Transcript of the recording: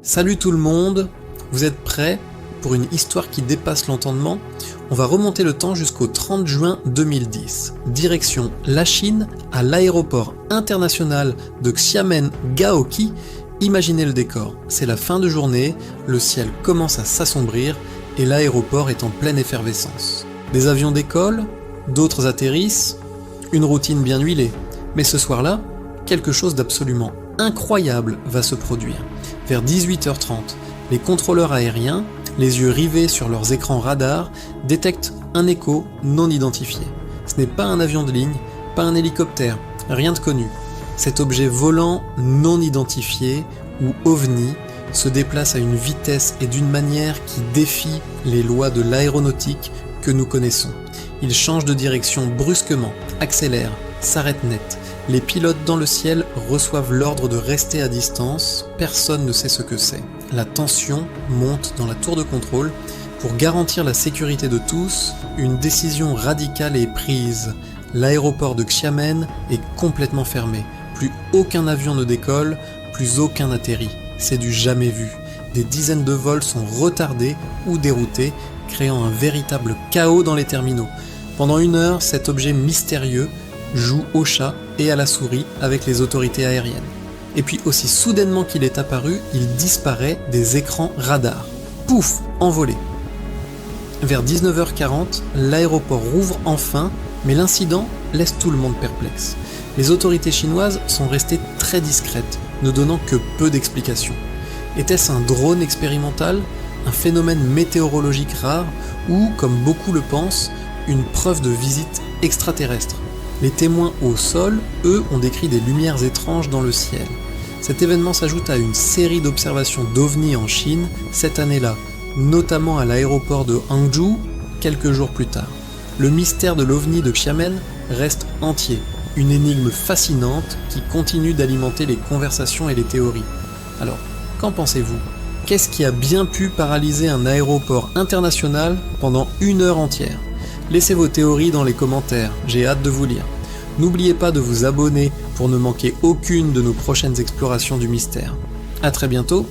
Salut tout le monde, vous êtes prêts pour une histoire qui dépasse l'entendement? On va remonter le temps jusqu'au 30 juin 2010. Direction la Chine, à l'aéroport international de Xiamen-Gaoqi. Imaginez le décor, c'est la fin de journée, le ciel commence à s'assombrir et l'aéroport est en pleine effervescence. Des avions décollent, d'autres atterrissent, une routine bien huilée. Mais ce soir-là, quelque chose d'absolument incroyable va se produire. Vers 18h30, les contrôleurs aériens, les yeux rivés sur leurs écrans radars, détectent un écho non identifié. Ce n'est pas un avion de ligne, pas un hélicoptère, rien de connu. Cet objet volant non identifié, ou OVNI, se déplace à une vitesse et d'une manière qui défie les lois de l'aéronautique que nous connaissons. Il change de direction brusquement, accélère, s'arrête net. Les pilotes dans le ciel reçoivent l'ordre de rester à distance, personne ne sait ce que c'est. La tension monte dans la tour de contrôle. Pour garantir la sécurité de tous, une décision radicale est prise. L'aéroport de Xiamen est complètement fermé. Plus aucun avion ne décolle, plus aucun n'atterrit. C'est du jamais vu. Des dizaines de vols sont retardés ou déroutés, créant un véritable chaos dans les terminaux. Pendant 1 heure, cet objet mystérieux joue au chat et à la souris avec les autorités aériennes. Et puis aussi soudainement qu'il est apparu, il disparaît des écrans radars. Pouf, envolé. Vers 19h40, l'aéroport rouvre enfin, mais l'incident laisse tout le monde perplexe. Les autorités chinoises sont restées très discrètes, ne donnant que peu d'explications. Était-ce un drone expérimental, un phénomène météorologique rare, ou, comme beaucoup le pensent, une preuve de visite extraterrestre? Les témoins au sol, eux, ont décrit des lumières étranges dans le ciel. Cet événement s'ajoute à une série d'observations d'OVNI en Chine cette année-là, notamment à l'aéroport de Hangzhou, quelques jours plus tard. Le mystère de l'OVNI de Xiamen reste entier, une énigme fascinante qui continue d'alimenter les conversations et les théories. Alors, qu'en pensez-vous? Qu'est-ce qui a bien pu paralyser un aéroport international pendant 1 heure entière? Laissez vos théories dans les commentaires, j'ai hâte de vous lire. N'oubliez pas de vous abonner pour ne manquer aucune de nos prochaines explorations du mystère. À très bientôt